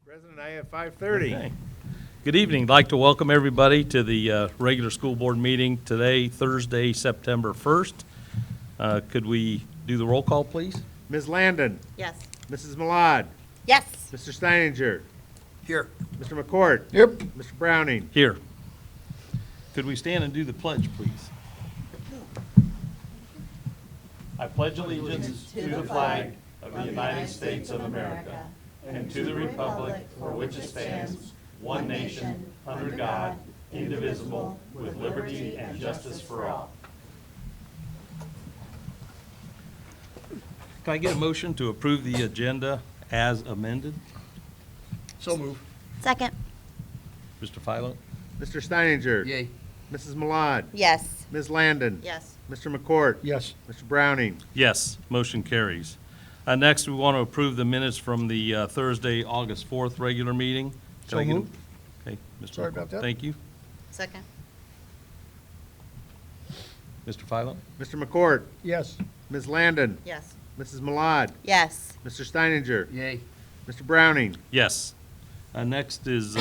President, I have 5:30. Okay. Good evening. I'd like to welcome everybody to the regular school board meeting today, Thursday, September 1st. Could we do the roll call, please? Ms. Landon. Yes. Mrs. Malad. Yes. Mr. Steininger. Here. Mr. McCourt. Yep. Mr. Browning. Here. Could we stand and do the pledge, please? I pledge allegiance to the flag of the United States of America and to the republic for which it stands, one nation, under God, indivisible, with liberty and justice for all. Can I get a motion to approve the agenda as amended? So move. Second. Mr. Philo? Mr. Steininger. Yay. Mrs. Malad. Yes. Ms. Landon. Yes. Mr. McCourt. Yes. Mr. Browning. Yes, motion carries. Next, we want to approve the minutes from the Thursday, August 4th regular meeting. Can So I get a- moved. Okay, Mr. Sorry McCourt, about that. Thank you. Second. Mr. Philo? Mr. McCourt. Yes. Ms. Landon. Yes. Mrs. Malad. Yes. Mr. Steininger. Yay. Mr. Browning. Yes. Next is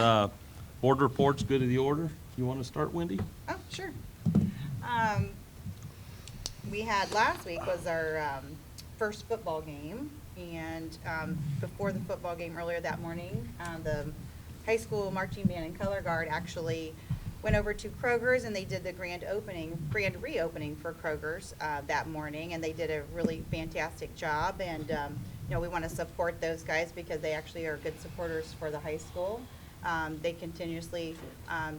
board reports, good of the order. You want to start, Wendy? Oh, sure. We had, last week was our first football game, and before the football game earlier that morning, the high school marching band and color guard actually went over to Kroger's, and they did the grand reopening for Kroger's that morning, and they did a really fantastic job. And we want to support those guys because they actually are good supporters for the high school. They continuously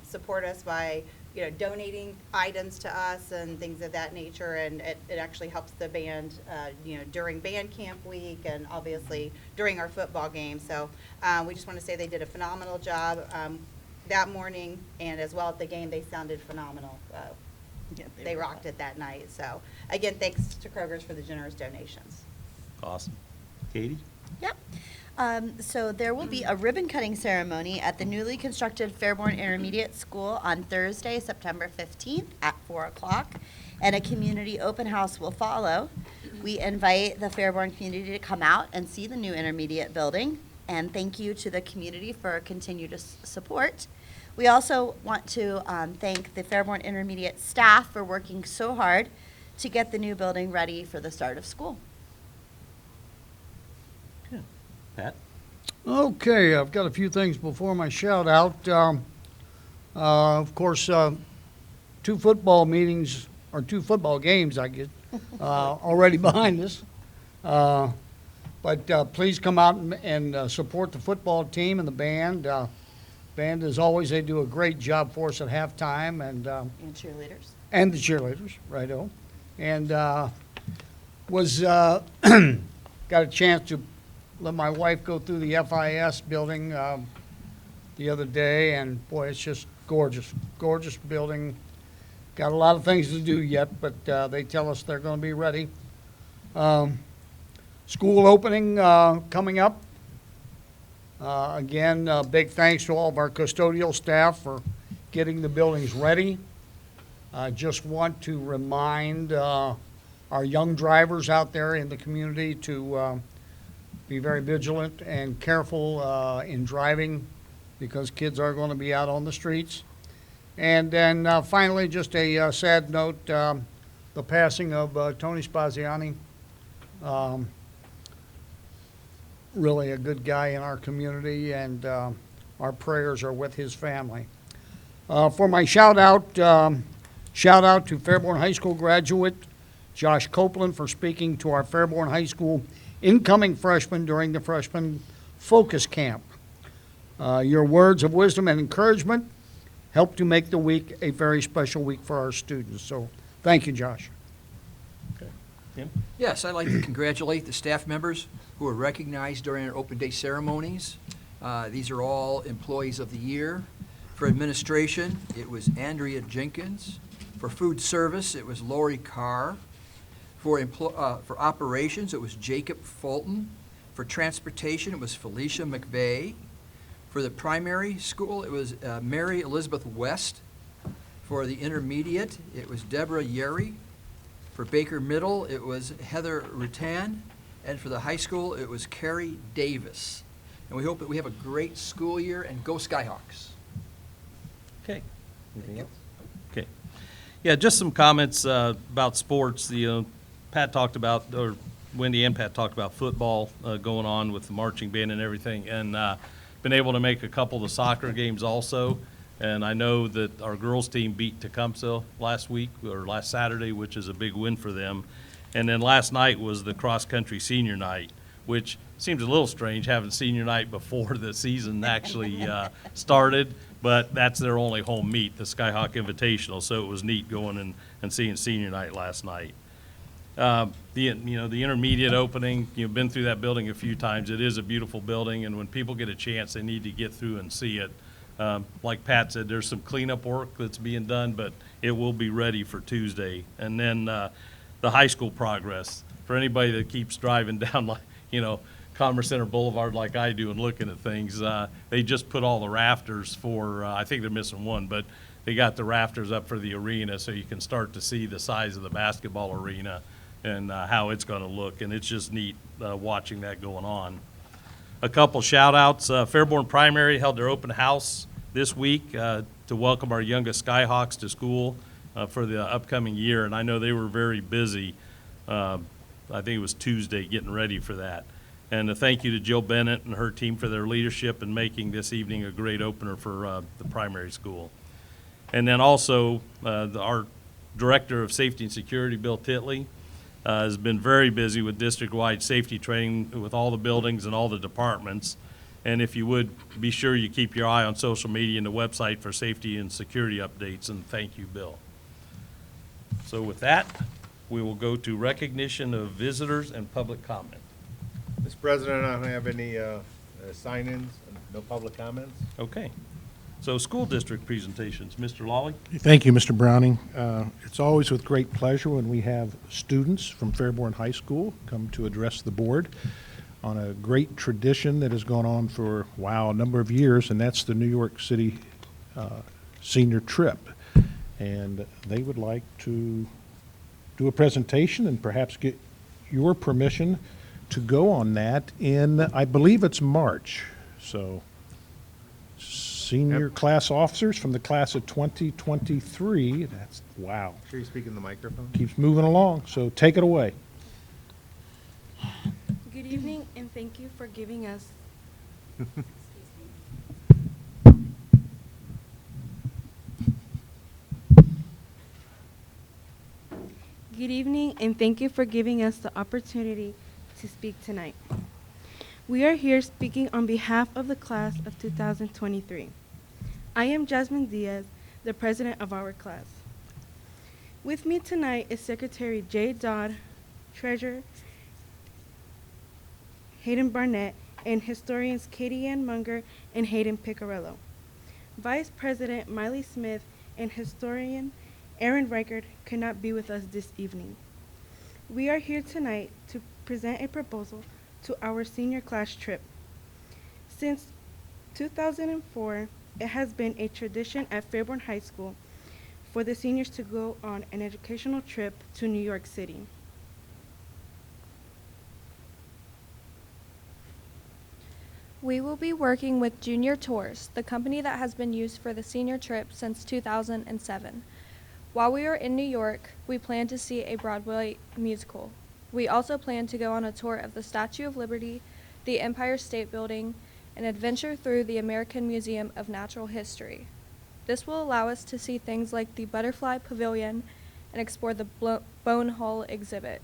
support us by donating items to us and things of that nature, and it actually helps the band during band camp week and obviously during our football game. So we just want to say they did a phenomenal job that morning, and as well at the game they sounded phenomenal. They rocked it that night. So again, thanks to Kroger's for the generous donations. Awesome. Katie? Yep. So there will be a ribbon cutting ceremony at the newly constructed Fairborn Intermediate School on Thursday, September 15th at 4 o'clock, and a community open house will follow. We invite the Fairborn community to come out and see the new intermediate building, and thank you to the community for continued support. We also want to thank the Fairborn Intermediate staff for working so hard to get the new building ready for the start of school. Pat? Okay, I've got a few things before my shout out. Of course, two football games, I guess, already behind us. But please come out and support the football team and the band. Band, as always, they do a great job for us at halftime, and And cheerleaders. and the cheerleaders, righto. And got a chance to let my wife go through the FIS building the other day, and boy, it's just gorgeous building. Got a lot of things to do yet, but they tell us they're going to be ready. School opening coming up. Again, big thanks to all of our custodial staff for getting the buildings ready. I just want to remind our young drivers out there in the community to be very vigilant and careful in driving, because kids are going to be out on the streets. And then finally, just a sad note, the passing of Tony Spaziani. Really a good guy in our community, and our prayers are with his family. For my shout out to Fairborn High School graduate Josh Copeland for speaking to our Fairborn High School incoming freshmen during the freshman focus camp. Your words of wisdom and encouragement help to make the week a very special week for our students. So thank you, Josh. Okay. Tim? Yes, I'd like to congratulate the staff members who were recognized during our open day ceremonies. These are all employees of the year. For administration, it was Andrea Jenkins. For food service, it was Lori Carr. For operations, it was Jacob Fulton. For transportation, it was Felicia McVeigh. For the primary school, it was Mary Elizabeth West. For the intermediate, it was Deborah Yerry. For Baker Middle, it was Heather Rutan. And for the high school, it was Carrie Davis. and we hope that we have a great school year, and go Skyhawks. Okay. Anything else? Okay. Yeah, just some comments about sports. Pat talked about, or Wendy and Pat talked about football going on with the marching band and everything, and been able to make a couple of the soccer games also. And I know that our girls' team beat Tecumseh last week, or last Saturday, which is a big win for them. And then last night was the cross-country senior night, which seems a little strange having senior night before the season actually started, but that's their only home meet, the Skyhawk Invitational, so it was neat going and seeing senior night last night. The intermediate opening, you've been through that building a few times. It is a beautiful building, and when people get a chance, they need to get through and see it. Like Pat said, there's some cleanup work that's being done, but it will be ready for Tuesday. And then the high school progress, for anybody that keeps driving down, Commerce Center Boulevard like I do and looking at things, they just put all the rafters for, I think they're missing one, but they got the rafters up for the arena so you can start to see the size of the basketball arena and how it's going to look. And it's just neat watching that going on. A couple shout outs. Fairborn Primary held their open house this week to welcome our youngest Skyhawks to school for the upcoming year. And I know they were very busy. I think it was Tuesday getting ready for that. And a thank you to Jill Bennett and her team for their leadership in making this evening a great opener for the primary school. And then also our Director of Safety and Security, Bill Titley, has been very busy with district-wide safety training with all the buildings and all the departments. And if you would, be sure you keep your eye on social media and the website for safety and security updates, and thank you, Bill. So with that, we will go to recognition of visitors and public comment. Mr. President, I don't have any sign-ins, no public comments. Okay. So school district presentations, Mr. Lawley? Thank you, Mr. Browning. It's always with great pleasure when we have students from Fairborn High School come to address the board on a great tradition that has gone on for, a number of years, and that's the New York City senior trip. And they would like to do a presentation and perhaps get your permission to go on that in, I believe it's March. So senior class officers from the class of 2023, that's, wow, Sure you speak in the microphone? keeps moving along, so take it away. Good evening, and thank you for giving us. Good evening, and thank you for giving us the opportunity to speak tonight. We are here speaking on behalf of the class of 2023. I am Jasmine Diaz, the president of our class. With me tonight is Secretary Jay Dodd, Treasurer Hayden Barnett, and historians Katie Ann Munger and Hayden Piccarello. Vice President Miley Smith and historian Aaron Reichert could not be with us this evening. We are here tonight to present a proposal to our senior class trip. Since 2004, it has been a tradition at Fairborn High School for the seniors to go on an educational trip to New York City. We will be working with Junior Tours, the company that has been used for the senior trip since 2007. While we are in New York, we plan to see a Broadway musical. We also plan to go on a tour of the Statue of Liberty, the Empire State Building, and adventure through the American Museum of Natural History. This will allow us to see things like the Butterfly Pavilion and explore the Bone Hall exhibit.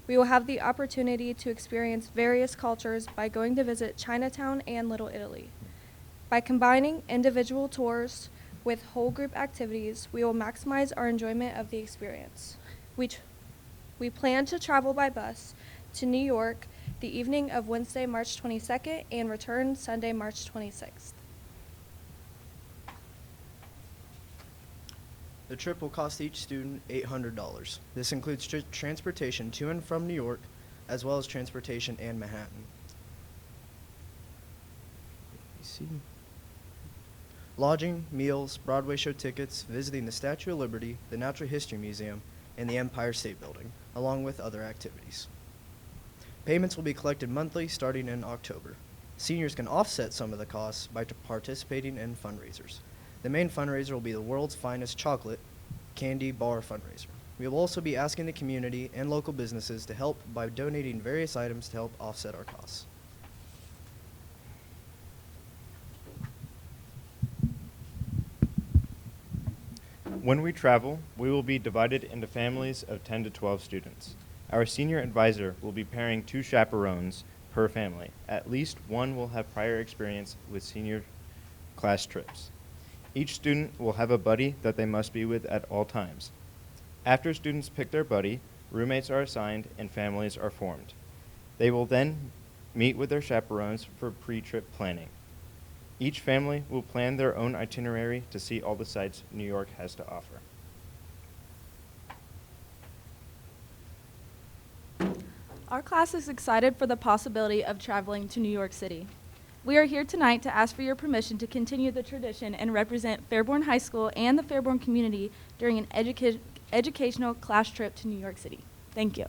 We will have the opportunity to experience various cultures by going to visit Chinatown and Little Italy. By combining individual tours with whole group activities, we will maximize our enjoyment of the experience. We plan to travel by bus to New York the evening of Wednesday, March 22nd, and return Sunday, March 26th. The trip will cost each student $800. This includes transportation to and from New York, as well as transportation in Manhattan. Lodging, meals, Broadway show tickets, visiting the Statue of Liberty, the Natural History Museum, and the Empire State Building, along with other activities. Payments will be collected monthly starting in October. Seniors can offset some of the costs by participating in fundraisers. The main fundraiser will be the world's finest chocolate candy bar fundraiser. We will also be asking the community and local businesses to help by donating various items to help offset our costs. When we travel, we will be divided into families of 10 to 12 students. Our senior advisor will be pairing 2 chaperones per family. At least one will have prior experience with senior class trips. Each student will have a buddy that they must be with at all times. After students pick their buddy, roommates are assigned and families are formed. They will then meet with their chaperones for pre-trip planning. Each family will plan their own itinerary to see all the sights New York has to offer. Our class is excited for the possibility of traveling to New York City. We are here tonight to ask for your permission to continue the tradition and represent Fairborn High School and the Fairborn community during an educational class trip to New York City. Thank you.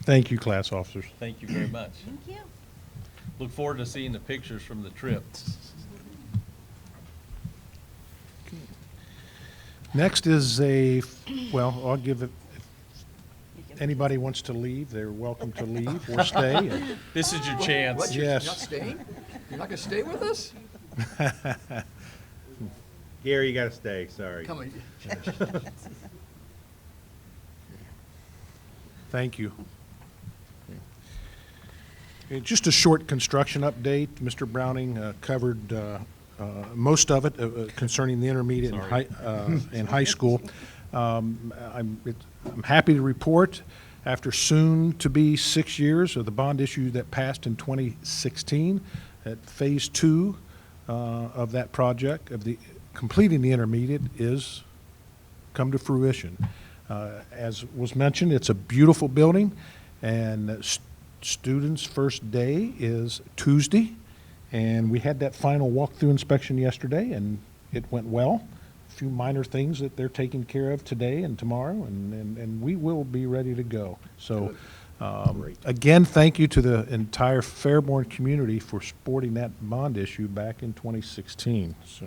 Thank you, class officers. Thank you very much. Thank you. Look forward to seeing the pictures from the trip. Next is well, I'll give it, if anybody wants to leave, they're welcome to leave or stay. This is your chance. What, Yes. you're not staying? You're not going to stay with us? Gary, you gotta stay, sorry. Come on. Thank you. Just a short construction update. Mr. Browning covered most of it concerning the intermediate and high school. I'm happy to report, after soon-to-be 6 years of the bond issue that passed in 2016, that Phase 2 of that project, of the completing the intermediate, is come to fruition. As was mentioned, it's a beautiful building, and students' first day is Tuesday, and we had that final walkthrough inspection yesterday, and it went well. A few minor things that they're taking care of today and tomorrow, and we will be ready to go. So, again, thank you to the entire Fairborn community for supporting that bond issue back in 2016. So,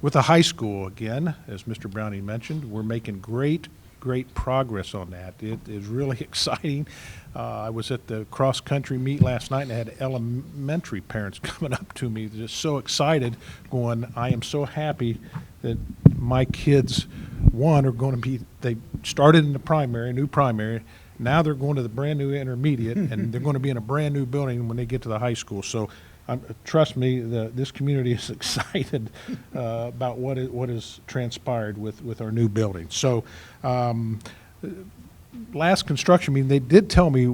with the high school, again, as Mr. Browning mentioned, we're making great progress on that. It is really exciting. I was at the cross-country meet last night, and I had elementary parents coming up to me just so excited, going, I am so happy that my kids, one, are going to be, they started in the primary, new primary, now they're going to the brand-new intermediate, and they're going to be in a brand-new building when they get to the high school. So trust me, this community is excited about what has transpired with our new building. So last construction meeting, they did tell me,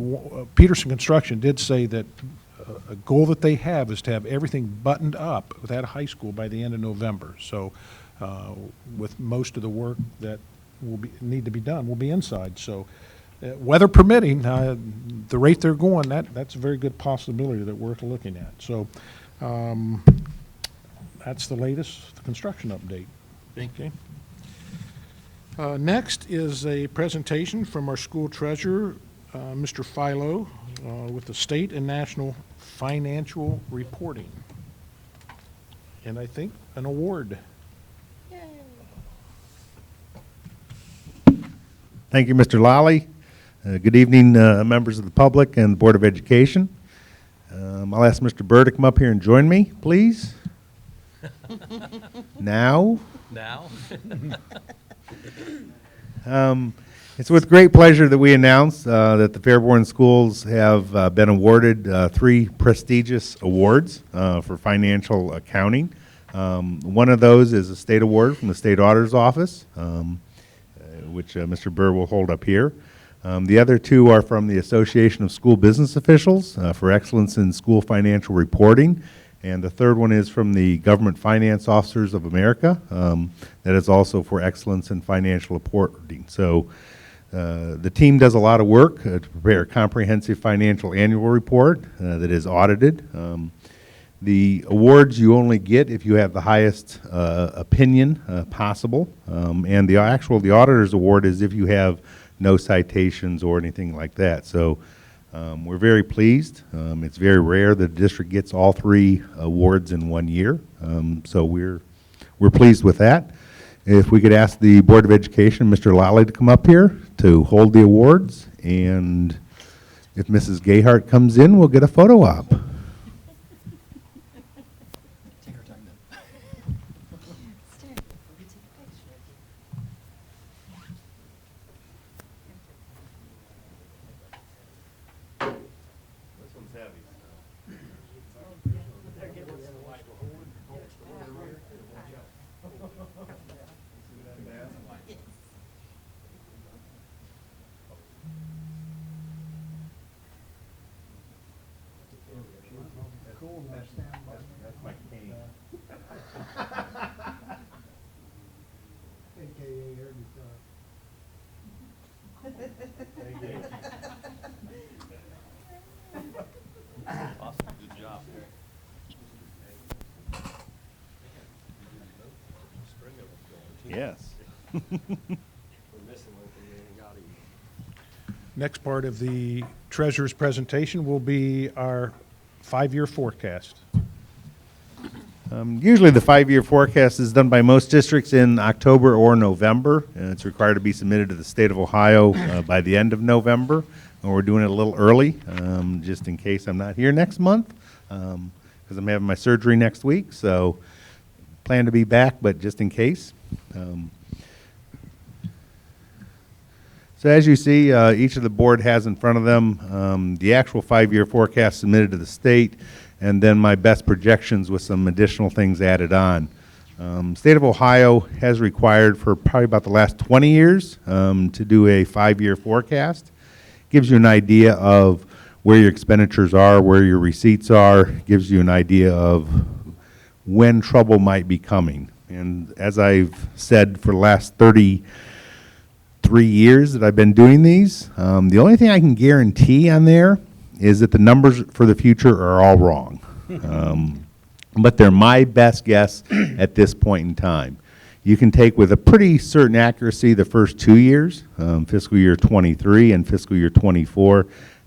Peterson Construction did say that a goal that they have is to have everything buttoned up with that high school by the end of November. So with most of the work that need to be done will be inside. So weather permitting, the rate they're going, that's a very good possibility that we're looking at. So that's the latest construction update. Thank you. Next is a presentation from our school treasurer, Mr. Philo, with the state and national financial reporting. And I think an award. Thank you, Mr. Lally. Good evening, members of the public and the Board of Education. I'll ask Mr. Burr to come up here and join me, please. Now. It's with great pleasure that we announce that the Fairborn schools have been awarded 3 prestigious awards for financial accounting. One of those is a state award from the State Auditor's Office, which Mr. Burr will hold up here. The other 2 are from the Association of School Business Officials for excellence in school financial reporting. And the third one is from the Government Finance Officers of America. That is also for excellence in financial reporting. So the team does a lot of work to prepare a comprehensive financial annual report that is audited. The awards you only get if you have the highest opinion possible. And the auditor's award is if you have no citations or anything like that. So we're very pleased. It's very rare that the district gets all 3 awards in 1 year. So we're pleased with that. If we could ask the Board of Education, Mr. Lally, to come up here to hold the awards, and if Mrs. Gayhart comes in, we'll get a photo op. That's my cane. Awesome, good job. Yes. Next part of the treasurer's presentation will be our 5-year forecast. Usually the 5-year forecast is done by most districts in October or November, and it's required to be submitted to the state of Ohio by the end of November. And we're doing it a little early, just in case I'm not here next month, because I'm having my surgery next week. So plan to be back, but just in case. So as you see, each of the board has in front of them the actual 5-year forecast submitted to the state, and then my best projections with some additional things added on. State of Ohio has required for probably about the last 20 years to do a 5-year forecast. Gives you an idea of where your expenditures are, where your receipts are, gives you an idea of when trouble might be coming. And as I've said for the last 33 years that I've been doing these, the only thing I can guarantee on there is that the numbers for the future are all wrong. But they're my best guess at this point in time. You can take with a pretty certain accuracy the first 2 years, fiscal year 23 and fiscal year 24,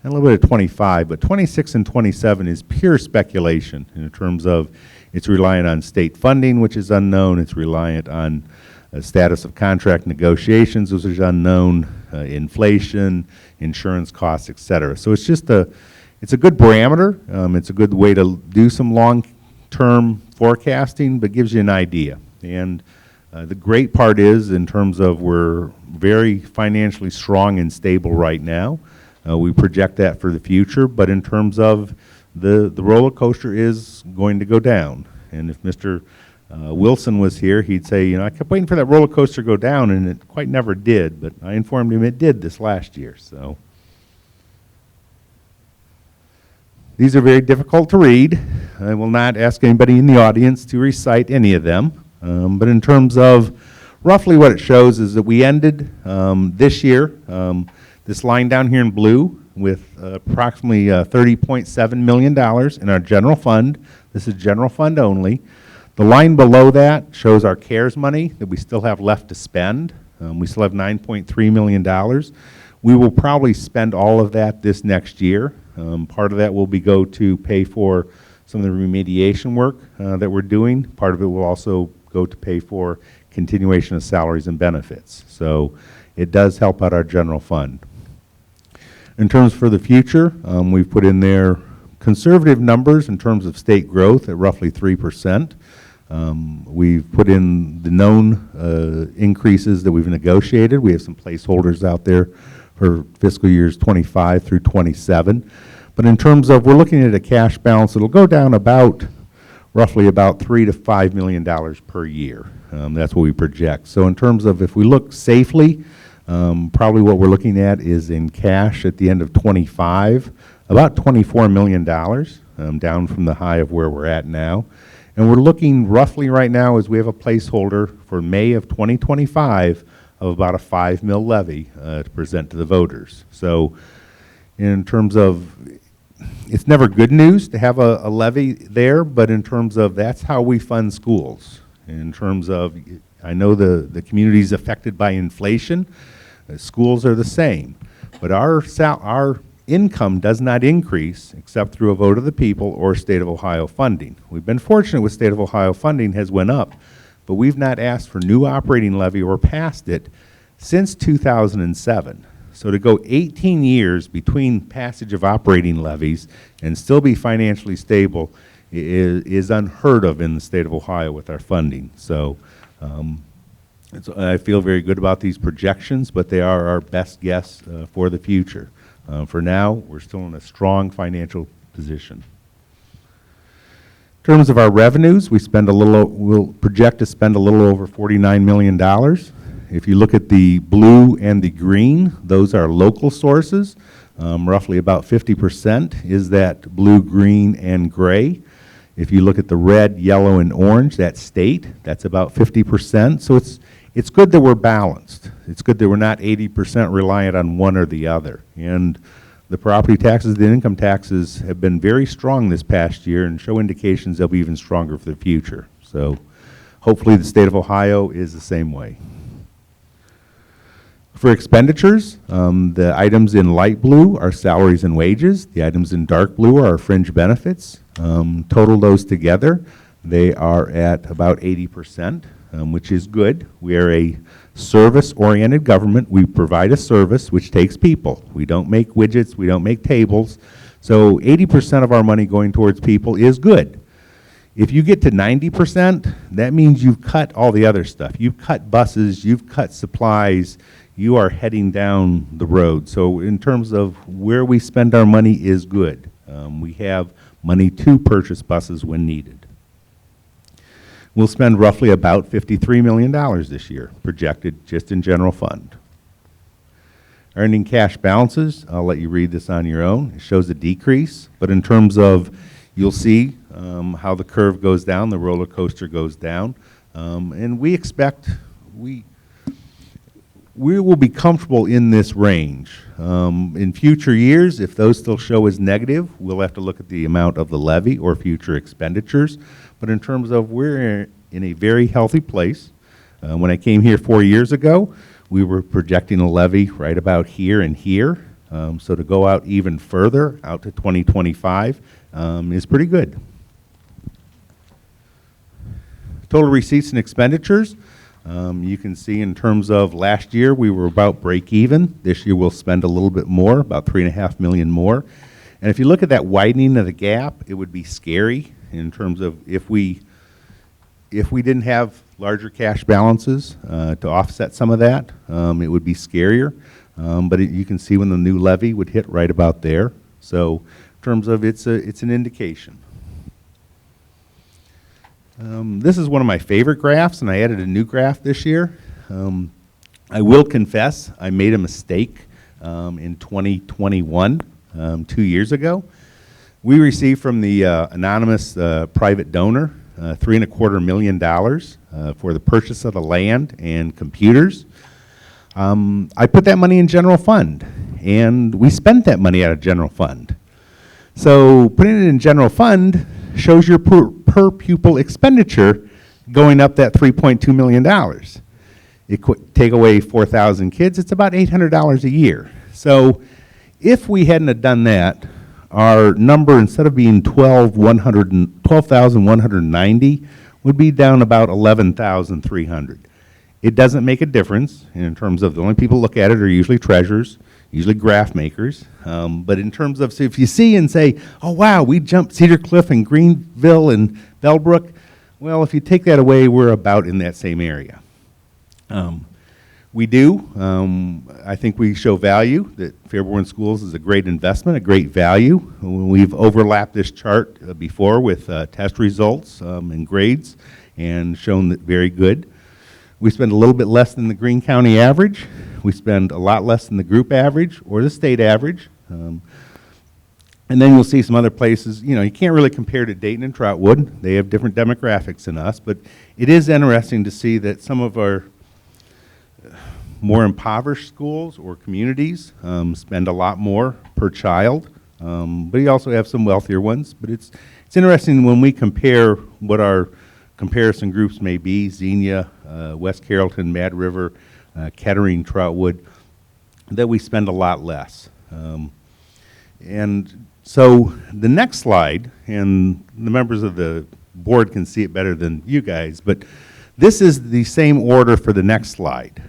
and a little bit of 25, but 26 and 27 is pure speculation in terms of it's reliant on state funding, which is unknown. It's reliant on status of contract negotiations, which is unknown, inflation, insurance costs, et cetera. So it's just it's a good parameter. It's a good way to do some long-term forecasting, but gives you an idea. And the great part is, in terms of we're very financially strong and stable right now. We project that for the future, but in terms of the roller coaster is going to go down. And if Mr. Wilson was here, he'd say, I kept waiting for that roller coaster to go down, and it quite never did, but I informed him it did this last year. So these are very difficult to read. I will not ask anybody in the audience to recite any of them. But in terms of roughly what it shows is that we ended this year, this line down here in blue, with approximately $30.7 million in our general fund. This is general fund only. The line below that shows our CARES money that we still have left to spend. We still have $9.3 million. We will probably spend all of that this next year. Part of that will go to pay for some of the remediation work that we're doing. Part of it will also go to pay for continuation of salaries and benefits. So it does help out our general fund. In terms for the future, we've put in there conservative numbers in terms of state growth at roughly 3%. We've put in the known increases that we've negotiated. We have some placeholders out there for fiscal years 25 through 27. But in terms of, we're looking at a cash balance, it'll go down roughly about $3 to $5 million per year. That's what we project. So in terms of, if we look safely, probably what we're looking at is in cash at the end of 25, about $24 million, down from the high of where we're at now. And we're looking roughly right now, as we have a placeholder for May of 2025 of about a $5 million levy to present to the voters. So in terms of, it's never good news to have a levy there, but in terms of, that's how we fund schools. In terms of, I know the community is affected by inflation, Schools are the same. But our income does not increase except through a vote of the people or State of Ohio funding. We've been fortunate with State of Ohio funding has went up, but we've not asked for new operating levy or passed it since 2007. So to go 18 years between passage of operating levies and still be financially stable is unheard of in the state of Ohio with our funding. So I feel very good about these projections, but they are our best guess for the future. For now, we're still in a strong financial position. In terms of our revenues, we'll project to spend a little over $49 million. If you look at the blue and the green, those are local sources. Roughly about 50% is that blue, green, and gray. If you look at the red, yellow, and orange, that's state. That's about 50%. So it's good that we're balanced. It's good that we're not 80% reliant on one or the other. And the property taxes, the income taxes have been very strong this past year and show indications they'll be even stronger for the future. So hopefully the state of Ohio is the same way. For expenditures, the items in light blue are salaries and wages. The items in dark blue are our fringe benefits. Total those together, they are at about 80%, which is good. We are a service-oriented government. We provide a service which takes people. We don't make widgets. We don't make tables. So 80% of our money going towards people is good. If you get to 90%, that means you've cut all the other stuff. You've cut buses. You've cut supplies. You are heading down the road. So in terms of where we spend our money is good. We have money to purchase buses when needed. We'll spend roughly about $53 million this year, projected just in general fund. Earning cash balances, I'll let you read this on your own. It shows a decrease, but in terms of, you'll see how the curve goes down, the roller coaster goes down, and we expect we will be comfortable in this range. In future years, if those still show as negative, we'll have to look at the amount of the levy or future expenditures. But in terms of we're in a very healthy place. When I came here 4 years ago, we were projecting a levy right about here and here. So to go out even further, out to 2025, is pretty good. Total receipts and expenditures. You can see in terms of last year, we were about break even. This year we'll spend a little bit more, about $3.5 million more. And if you look at that widening of the gap, it would be scary in terms of if we didn't have larger cash balances to offset some of that, it would be scarier. But you can see when the new levy would hit right about there. So in terms of it's an indication. This is one of my favorite graphs, and I added a new graph this year. I will confess I made a mistake in 2021, 2 years ago. We received from the anonymous private donor $3.25 million for the purchase of the land and computers. I put that money in general fund, and we spent that money out of general fund. So putting it in general fund shows your per pupil expenditure going up that $3.2 million. Take away 4,000 kids, it's about $800 a year. So if we hadn't have done that, our number, instead of being 12,190, would be down about 11,300. It doesn't make a difference in terms of the only people who look at it are usually treasurers, usually graph makers. But in terms of, so if you see and say, oh wow, we jumped Cedar Cliff and Greenville and Bellbrook, well, if you take that away, we're about in that same area. We do. I think we show value, that Fairborn Schools is a great investment, a great value. We've overlapped this chart before with test results and grades and shown that very good. We spend a little bit less than the Greene County average. We spend a lot less than the group average or the state average. And then you'll see some other places, you know, you can't really compare to Dayton and Trotwood. They have different demographics than us, but it is interesting to see that some of our more impoverished schools or communities spend a lot more per child, but you also have some wealthier ones. But it's interesting when we compare what our comparison groups may be, Xenia, West Carrollton, Mad River, Kettering, Trotwood. that we spend a lot less. And so the next slide, and the members of the board can see it better than you guys, but this is the same order for the next slide.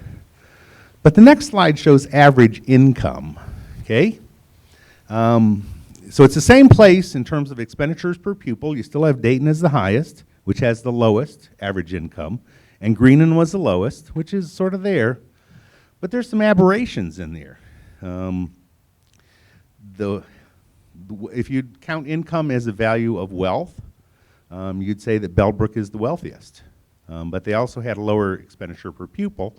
But the next slide shows average income, okay? So it's the same place in terms of expenditures per pupil. You still have Dayton as the highest, which has the lowest average income, and Greenon was the lowest, which is sort of there. But there's some aberrations in there. If you count income as a value of wealth, you'd say that Bellbrook is the wealthiest. But they also had a lower expenditure per pupil.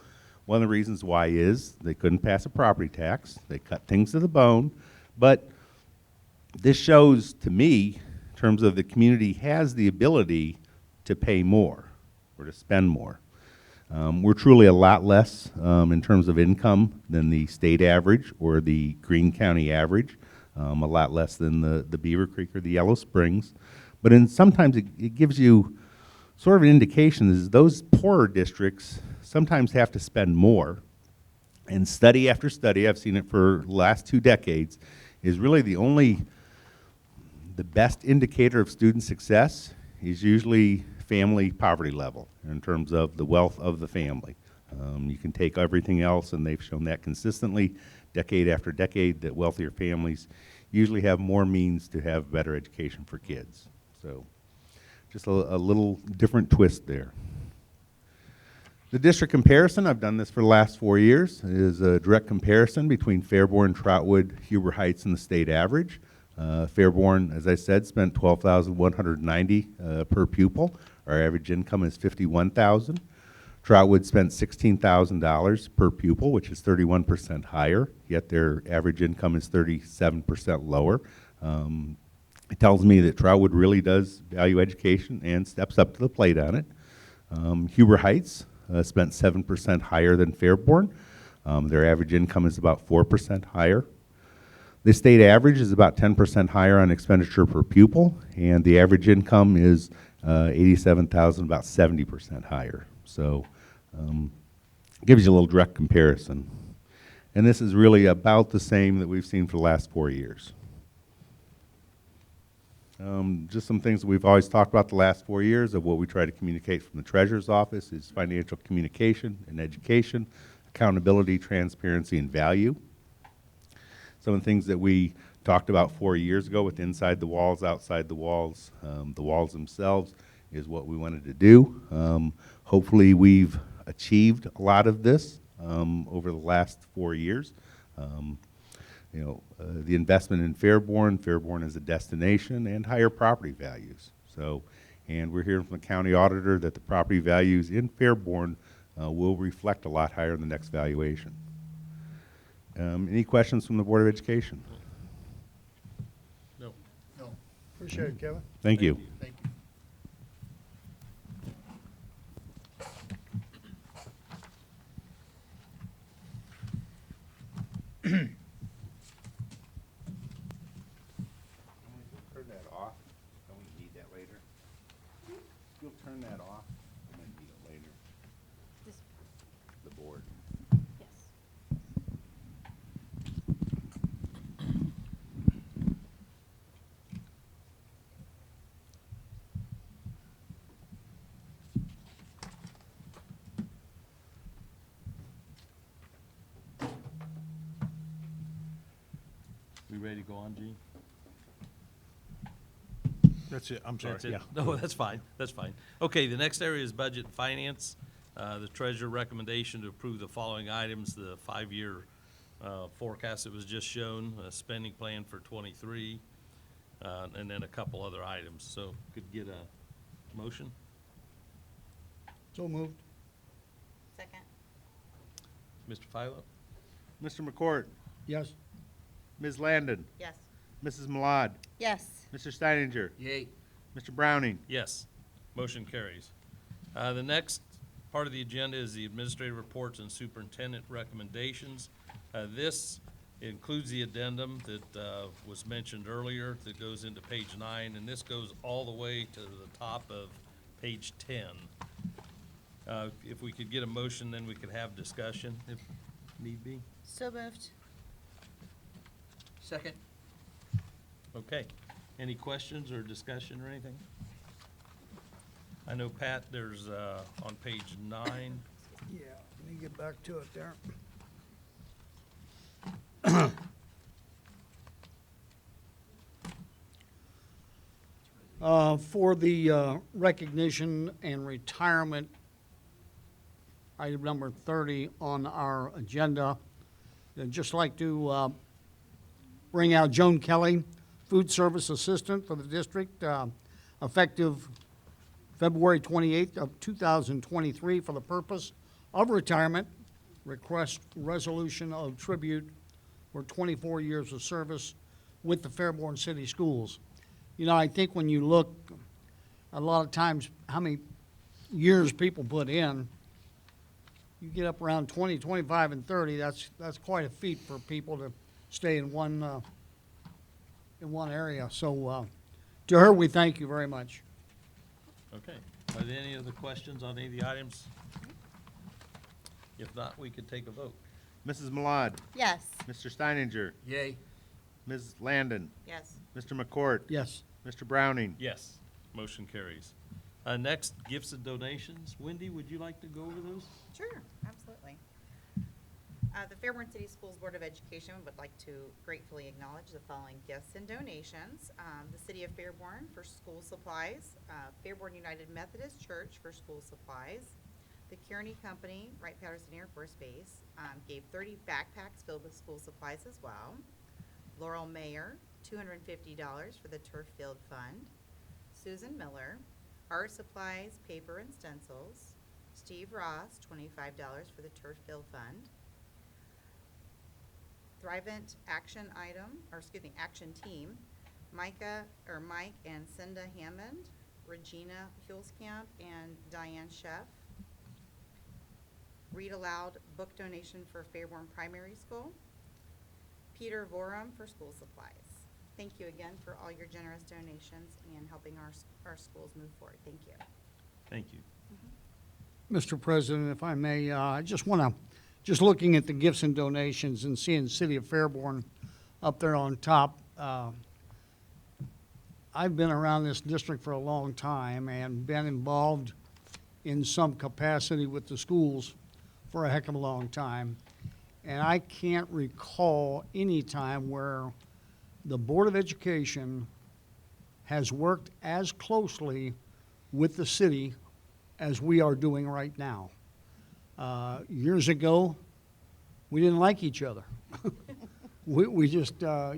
One of the reasons why is they couldn't pass a property tax. They cut things to the bone. But this shows to me, in terms of the community has the ability to pay more or to spend more. We're truly a lot less in terms of income than the state average or the Greene County average, a lot less than the Beaver Creek or the Yellow Springs. But sometimes it gives you sort of an indication is those poorer districts sometimes have to spend more. And study after study, I've seen it for the last 2 decades, is really the best indicator of student success is usually family poverty level in terms of the wealth of the family. You can take everything else, and they've shown that consistently, decade after decade, that wealthier families usually have more means to have better education for kids. So just a little different twist there. The district comparison, I've done this for the last 4 years, is a direct comparison between Fairborn, Trotwood, Huber Heights, and the state average. Fairborn, as I said, spent $12,190 per pupil. Our average income is $51,000. Trotwood spent $16,000 per pupil, which is 31% higher, yet their average income is 37% lower. It tells me that Trotwood really does value education and steps up to the plate on it. Huber Heights spent 7% higher than Fairborn. Their average income is about 4% higher. The state average is about 10% higher on expenditure per pupil, and the average income is $87,000, about 70% higher. So gives you a little direct comparison. And this is really about the same that we've seen for the last 4 years. Just some things that we've always talked about the last 4 years of what we try to communicate from the Treasurer's Office is financial communication and education, accountability, transparency, and value. Some of the things that we talked about 4 years ago with inside the walls, outside the walls themselves is what we wanted to do. Hopefully we've achieved a lot of this over the last 4 years. The investment in Fairborn is a destination, and higher property values. So, and we're hearing from the county auditor that the property values in Fairborn will reflect a lot higher in the next valuation. Any questions from the Board of Education? No. No. Appreciate it, Kevin. Thank you. Thank you. Turn that off. Don't we need that later? You'll turn that off. I might need it later. The board. We ready to go on, Gene? That's it, I'm sorry. That's it? Yeah. No, that's fine, that's fine. Okay, the next area is budget and finance. The treasurer recommendation to approve the following items, the 5-year forecast that was just shown, a spending plan for '23, and then a couple other items. So could get a motion? So moved. Second. Mr. Philo? Mr. McCourt, Yes. Ms. Landon, Yes. Mrs. Malad, Yes. Mr. Steininger, Yay. Mr. Browning. Yes, motion carries. The next part of the agenda is the administrative reports and superintendent recommendations. This includes the addendum that was mentioned earlier that goes into page 9, and this goes all the way to the top of page 10. If we could get a motion, then we could have discussion if need be. So moved. Second. Okay. Any questions or discussion or anything? I know, Pat, there's, on page 9, Yeah, let me get back to it there. For the recognition and retirement, item number 30 on our agenda, I'd just like to bring out Joan Kelly, Food Service Assistant for the district, effective February 28th of 2023 for the purpose of retirement. Request resolution of tribute for 24 years of service with the Fairborn City Schools. You know, I think when you look a lot of times how many years people put in, you get up around 20, 25, and 30, that's quite a feat for people to stay in one area. So to her, we thank you very much. okay. Are there any other questions on any of the items? If not, we could take a vote. Mrs. Malad, Yes. Mr. Steininger, Yay. Ms. Landon, Yes. Mr. McCourt, Yes. Mr. Browning. Yes, motion carries. Next, gifts and donations. Wendy, would you like to go over those? Sure, absolutely. The Fairborn City Schools Board of Education would like to gratefully acknowledge the following gifts and donations. The City of Fairborn for school supplies, Fairborn United Methodist Church for school supplies, the Kearney Company, Wright-Patterson Air Force Base, gave 30 backpacks filled with school supplies as well. Laurel Mayer, $250 for the Turf Field Fund. Susan Miller, art supplies, paper, and stencils. Steve Ross, $25 for the Turf Field Fund. Thrivent Action Action Team, Mike and Cinda Hammond, Regina Hulskamp, and Diane Sheff. Read Aloud book donation for Fairborn Primary School. Peter Vorum for school supplies. Thank you again for all your generous donations and helping our schools move forward. Thank you. Thank you. Mr. President, if I may, I just want to, just looking at the gifts and donations and seeing the City of Fairborn up there on top, I've been around this district for a long time and been involved in some capacity with the schools for a heck of a long time. And I can't recall any time where the Board of Education has worked as closely with the city as we are doing right now. Years ago, we didn't like each other. we just, got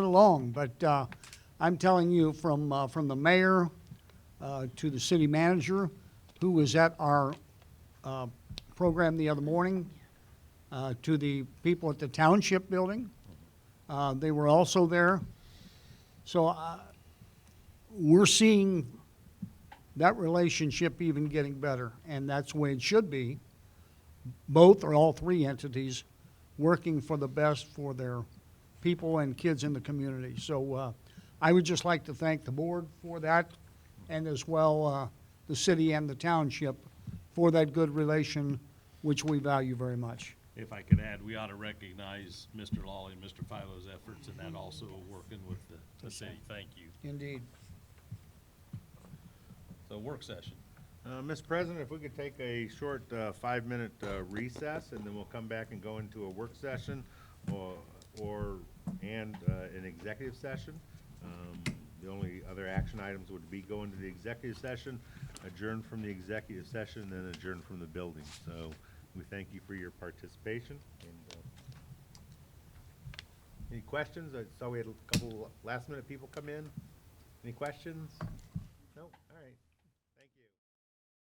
along. But I'm telling you, from the mayor to the city manager, who was at our program the other morning, to the people at the township building, they were also there. So we're seeing that relationship even getting better, and that's the way it should be. Both or all three entities working for the best for their people and kids in the community. So I would just like to thank the board for that, and as well the city and the township for that good relation, which we value very much. If I could add, we ought to recognize Mr. Lawley and Mr. Philo's efforts in that also working with the city. Thank you. Indeed. So work session. Mr. President, if we could take a short 5-minute recess, and then we'll come back and go into a work session and an executive session. The only other action items would be go into the executive session, adjourn from the executive session, and then adjourn from the building. So we thank you for your participation. And, any questions? I saw we had a couple last-minute people come in. Any questions? No?